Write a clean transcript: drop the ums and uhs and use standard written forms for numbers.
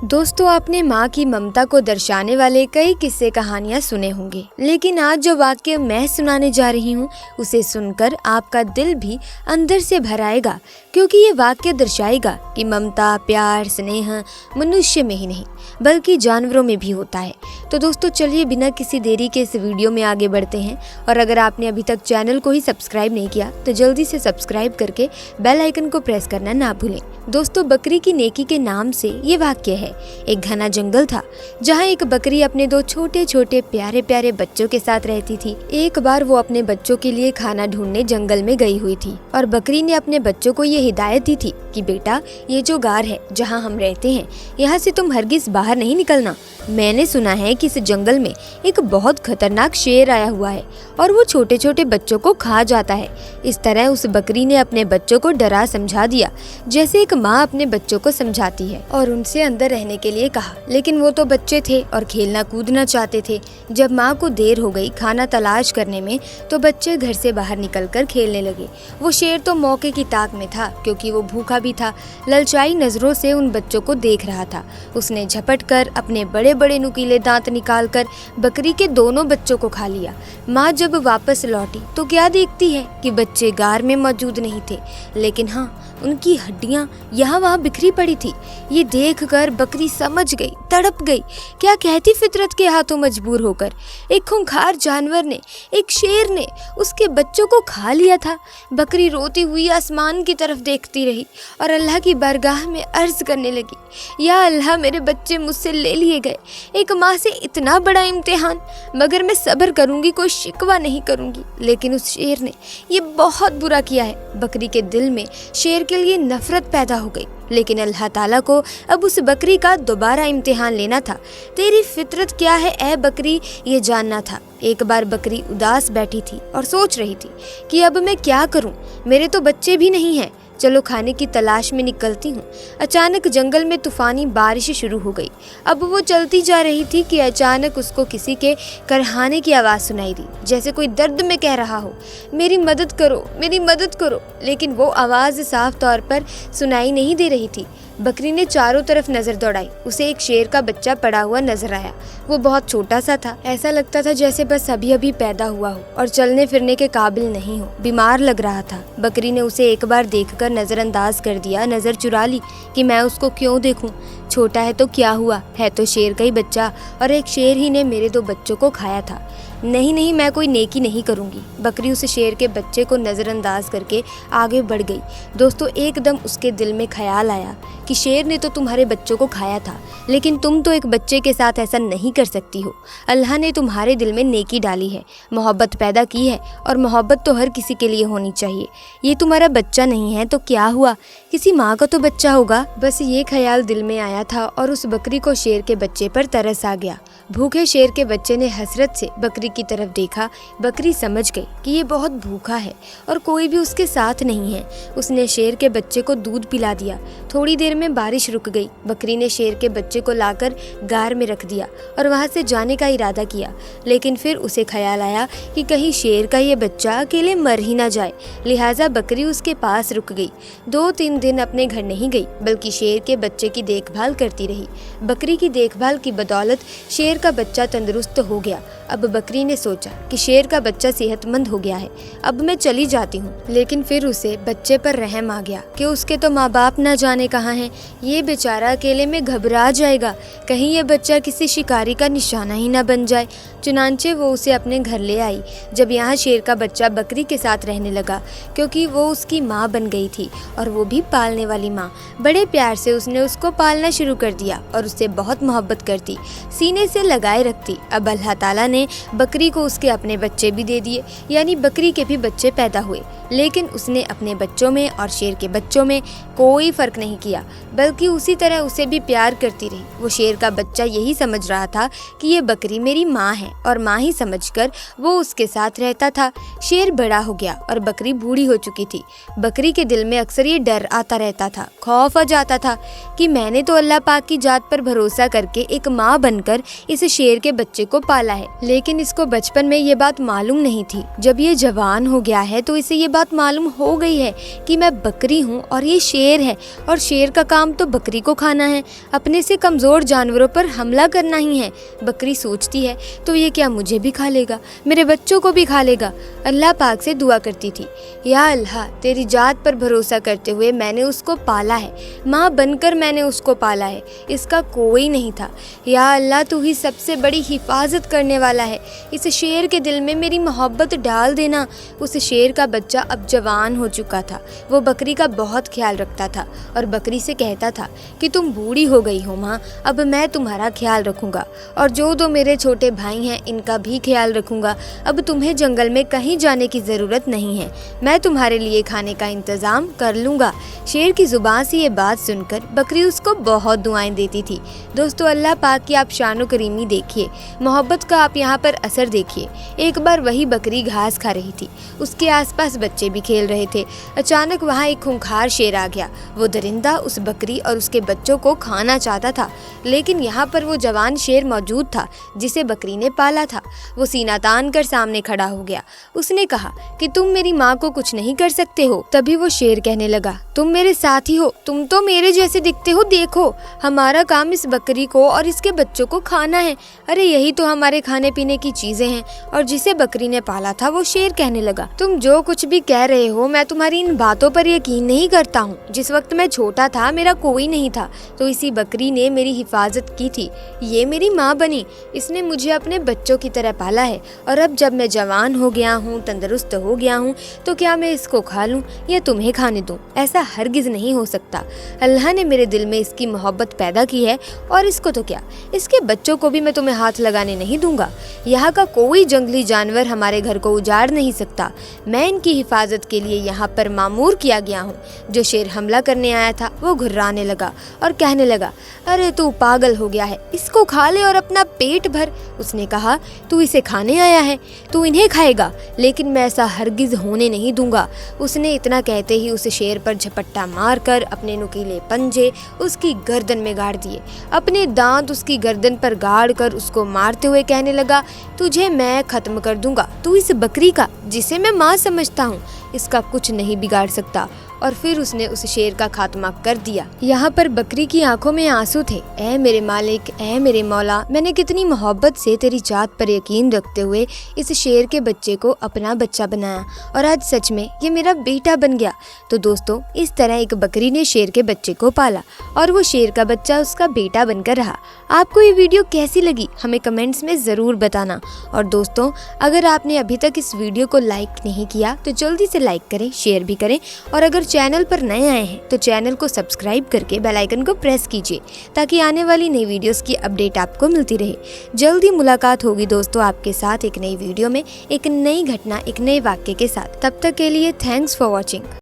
दोस्तों, आपने माँ की ममता को दर्शाने वाले कई किस्से कहानियाँ सुने होंगे, लेकिन आज जो वाक्य मैं सुनाने जा रही हूँ उसे सुनकर आपका दिल भी अंदर से भर आएगा, क्योंकि ये वाक्य दर्शाएगा कि ममता, प्यार, स्नेह मनुष्य में ही नहीं बल्कि जानवरों में भी होता है। तो दोस्तों, चलिए बिना किसी देरी के इस वीडियो में आगे बढ़ते हैं। और अगर आपने अभी तक चैनल को ही सब्सक्राइब नहीं किया तो जल्दी से सब्सक्राइब करके बेल आइकन को प्रेस करना ना भूलें। दोस्तों, बकरी की नेकी के नाम से ये वाक्य है। एक घना जंगल था जहाँ एक बकरी अपने दो छोटे छोटे प्यारे प्यारे बच्चों के साथ रहती थी। एक बार वो अपने बच्चों के लिए खाना ढूंढने जंगल में गई हुई थी और बकरी ने अपने बच्चों को ये हिदायत दी थी कि बेटा, ये जो गार है जहाँ हम रहते हैं, यहाँ से तुम हरगिज बाहर नहीं निकलना। मैंने सुना है कि इस जंगल में एक बहुत खतरनाक शेर आया हुआ है और वो छोटे छोटे बच्चों को खा जाता है। इस तरह उस बकरी ने अपने बच्चों को डरा समझा दिया, जैसे एक माँ अपने बच्चों को समझाती है, और उनसे अंदर रहने के लिए कहा। लेकिन वो तो बच्चे थे और खेलना कूदना चाहते थे। जब माँ को देर हो गई खाना तलाश करने में तो बच्चे घर से बाहर निकलकर खेलने लगे। वो शेर तो मौके की ताक में था, क्योंकि वो भूखा भी था। ललचाई नजरों से उन बच्चों को देख रहा था। उसने झपट कर अपने बड़े बड़े नुकीले दांत निकालकर बकरी के दोनों बच्चों को खा लिया। माँ जब वापस लौटी तो क्या देखती है कि बच्चे गार में मौजूद नहीं थे, लेकिन हाँ, उनकी हड्डियां यहाँ वहाँ बिखरी पड़ी थी। ये देखकर बकरी समझ गई, तड़प गई। क्या कहती फितरत के हाथों मजबूर होकर एक खूंखार जानवर ने, एक शेर ने उसके बच्चों को खा लिया था। बकरी रोती हुई आसमान की तरफ देखती रही और अल्लाह की बारगाह में अर्ज करने लगी, या अल्लाह, मेरे बच्चे मुझसे ले लिए गए। एक माँ से इतना बड़ा इम्तिहान, मगर मैं सब्र करूंगी, कोई शिकवा नहीं करूंगी। लेकिन उस शेर ने ये बहुत बुरा किया है। बकरी के दिल में शेर के लिए नफरत पैदा हो गई, लेकिन अल्लाह ताला को अब उस बकरी का दोबारा इम्तिहान लेना था। तेरी फितरत क्या है ए बकरी, ये जानना था। एक बार बकरी उदास बैठी थी और सोच रही थी कि अब मैं क्या करूं, मेरे तो बच्चे भी नहीं हैं। चलो खाने की तलाश में निकलती हूँ। अचानक जंगल में तूफानी बारिश शुरू हो गई। अब वो चलती जा रही थी कि अचानक उसको किसी के करहाने की आवाज़ सुनाई दी, जैसे कोई दर्द में कह रहा हो, मेरी मदद करो, मेरी मदद करो। लेकिन वो आवाज़ साफ तौर पर सुनाई नहीं दे रही थी। बकरी ने चारों तरफ नज़र दौड़ाई। उसे एक शेर का बच्चा पड़ा हुआ नजर आया। वो बहुत छोटा सा था, ऐसा लगता था जैसे बस अभी अभी पैदा हुआ हो और चलने फिरने के काबिल नहीं हो, बीमार लग रहा था। बकरी ने उसे एक बार देखकर नज़रअंदाज कर दिया, नज़र चुरा ली कि मैं उसको क्यों देखूं। छोटा है तो क्या हुआ, है तो शेर का ही बच्चा, और एक शेर ही ने मेरे दो बच्चों को खाया था। नहीं नहीं, मैं कोई नेकी नहीं करूंगी। बकरी उस शेर के बच्चे को नज़रअंदाज करके आगे बढ़ गई। दोस्तों, एकदम उसके दिल में ख्याल आया कि शेर ने तो तुम्हारे बच्चों को खाया था, लेकिन तुम तो एक बच्चे के साथ ऐसा नहीं कर सकती हो। अल्लाह ने तुम्हारे दिल में नेकी डाली है, मोहब्बत पैदा की है, और मोहब्बत तो हर किसी के लिए होनी चाहिए। ये तुम्हारा बच्चा नहीं है तो क्या हुआ, किसी माँ का तो बच्चा होगा। बस ये ख्याल दिल में आया था और उस बकरी को शेर के बच्चे पर तरस आ गया। भूखे शेर के बच्चे ने हसरत से बकरी की तरफ देखा। बकरी समझ गई कि ये बहुत भूखा है और कोई भी उसके साथ नहीं है। उसने शेर के बच्चे को दूध पिला दिया। थोड़ी देर में बारिश रुक गई। बकरी ने शेर के बच्चे को लाकर गार में रख दिया और वहां से जाने का इरादा किया, लेकिन फिर उसे ख्याल आया कि कहीं शेर का ये बच्चा अकेले मर ही ना जाए। लिहाजा बकरी उसके पास रुक गई। 2-3 दिन अपने घर नहीं गई, बल्कि शेर के बच्चे की देखभाल करती रही। बकरी की देखभाल की बदौलत शेर का बच्चा तंदुरुस्त हो गया। अब बकरी ने सोचा कि शेर का बच्चा सेहतमंद हो गया है, अब मैं चली जाती हूँ। लेकिन फिर उसे बच्चे पर रहम आ गया कि उसके तो माँ बाप न जाने कहाँ हैं। ये बेचारा अकेले में घबरा जाएगा, कहीं ये बच्चा किसी शिकारी का निशाना ही न बन जाए। चुनांचे वो उसे अपने घर ले आई। जब यहाँ शेर का बच्चा बकरी के साथ रहने लगा, क्योंकि वो उसकी माँ बन गई थी, और वो भी पालने वाली माँ। बड़े प्यार से उसने उसको पालना शुरू कर दिया और उससे बहुत मोहब्बत करती, सीने से लगाए रखती। अब अल्लाह ताला ने बकरी को उसके अपने बच्चे भी दे दिए, यानी बकरी के भी बच्चे पैदा हुए। लेकिन उसने अपने बच्चों में और शेर के बच्चों में कोई फर्क नहीं किया, बल्कि उसी तरह उसे भी प्यार करती रही। वो शेर का बच्चा यही समझ रहा था कि ये बकरी मेरी माँ है, और माँ ही समझकर वो उसके साथ रहता था। शेर बड़ा हो गया और बकरी बूढ़ी हो चुकी थी। बकरी के दिल में अक्सर ये डर आता रहता था, खौफ आ जाता था कि मैंने तो अल्लाह पाक की जात पर भरोसा करके एक माँ बनकर इस शेर के बच्चे को पाला है, लेकिन इस इसको बचपन में ये बात मालूम नहीं थी। जब ये जवान हो गया है तो इसे ये बात मालूम हो गई है कि मैं बकरी हूँ और ये शेर है, और शेर का काम तो बकरी को खाना है, अपने से कमज़ोर जानवरों पर हमला करना ही है। बकरी सोचती है तो ये क्या मुझे भी खा लेगा, मेरे बच्चों को भी खा लेगा। अल्लाह पाक से दुआ करती थी, या अल्लाह तेरी जात पर भरोसा करते हुए मैंने उसको पाला है, माँ बनकर मैंने उसको पाला है, इसका कोई नहीं था। या अल्लाह तू ही सबसे बड़ी हिफाजत करने वाला है, इस शेर के दिल में मेरी मोहब्बत डाल देना। उस शेर का बच्चा अब जवान हो चुका था। वो बकरी का बहुत ख्याल रखता था और बकरी से कहता था कि तुम बूढ़ी हो गई हो माँ, अब मैं तुम्हारा ख्याल रखूँगा, और जो दो मेरे छोटे भाई हैं इनका भी ख्याल रखूँगा। अब तुम्हें जंगल में कहीं जाने की ज़रूरत नहीं है, मैं तुम्हारे लिए खाने का इंतज़ाम कर लूँगा। शेर की ज़ुबान से ये बात सुनकर बकरी उसको बहुत दुआएं देती थी। दोस्तों, अल्लाह पाक की आप शानो करीमी देखिए, मोहब्बत का आप यहाँ पर असर देखिए। एक बार वही बकरी घास खा रही थी, उसके आसपास बच्चे भी खेल रहे थे। अचानक वहाँ एक खूंखार शेर आ गया। वो दरिंदा उस बकरी और उसके बच्चों को खाना चाहता था, लेकिन यहाँ पर वो जवान शेर मौजूद था जिसे बकरी ने पाला था। वो सीना तान कर सामने खड़ा हो गया। उसने कहा कि तुम मेरी माँ को कुछ नहीं कर सकते हो। तभी वो शेर कहने लगा, तुम मेरे साथी हो, तुम तो मेरे जैसे दिखते हो, देखो हमारा काम इस बकरी को और इसके बच्चों को खाना है। अरे यही तो हमारे खाने पीने की चीजें हैं। और जिसे बकरी ने पाला था वो शेर कहने लगा, तुम जो कुछ भी कह रहे हो मैं तुम्हारी इन बातों पर यकीन नहीं करता हूँ। जिस वक्त मैं छोटा था मेरा कोई नहीं था, तो इसी बकरी ने मेरी हिफाजत की थी, ये मेरी माँ बनी, इसने मुझे अपने बच्चों की तरह पाला है। और अब जब मैं जवान हो गया हूँ, तंदुरुस्त हो गया हूँ, तो क्या मैं इसको खा लूँ या तुम्हें खाने दूँ? ऐसा हरगिज नहीं हो सकता। अल्लाह ने मेरे दिल में इसकी मोहब्बत पैदा की है, और इसको तो क्या, इसके बच्चों को भी मैं तुम्हें हाथ लगाने नहीं दूंगा। यहाँ का कोई जंगली जानवर हमारे घर को उजाड़ नहीं सकता। मैं इनकी हिफाजत के लिए यहाँ पर मामूर किया गया हूँ। जो शेर हमला करने आया था वो घुर्राने लगा और कहने लगा, अरे तू पागल हो गया है, इसको खा ले और अपना पेट भर। उसने कहा, तू इसे खाने आया है, तू इन्हें खाएगा, लेकिन मैं ऐसा हरगिज होने नहीं दूंगा। उसने इतना कहते ही उस शेर पर झपट्टा मारकर अपने नुकीले पंजे उसकी गर्दन में गाड़ दिए। अपने दांत उसकी गर्दन पर गाड़ कर उसको मारते हुए कहने लगा, तुझे मैं खत्म कर दूंगा। तू इस बकरी का, जिसे मैं माँ समझता हूँ, इसका कुछ नहीं बिगाड़ सकता। और फिर उसने उस शेर का खात्मा कर दिया। यहाँ पर बकरी की आंखों में आंसू थे। ऐ मेरे मालिक, ऐ मेरे मौला, मैंने कितनी मोहब्बत से तेरी जात पर यकीन रखते हुए इस शेर के बच्चे को अपना बच्चा बनाया, और आज सच में ये मेरा बेटा बन गया। तो दोस्तों, इस तरह एक बकरी ने शेर के बच्चे को पाला और वो शेर का बच्चा उसका बेटा बनकर रहा। आपको ये वीडियो कैसी लगी हमें कमेंट्स में ज़रूर बताना। और दोस्तों, अगर आपने अभी तक इस वीडियो को लाइक नहीं किया तो जल्दी से लाइक करें, शेयर भी करें, और अगर चैनल पर नए आए हैं तो चैनल को सब्सक्राइब करके बेल आइकन को प्रेस कीजिए, ताकि आने वाली नई वीडियोस की अपडेट आपको मिलती रहे। जल्दी मुलाकात होगी दोस्तों आपके साथ एक नई वीडियो में, एक नई घटना, एक नए वाक्य के साथ। तब तक के लिए थैंक्स फॉर वॉचिंग।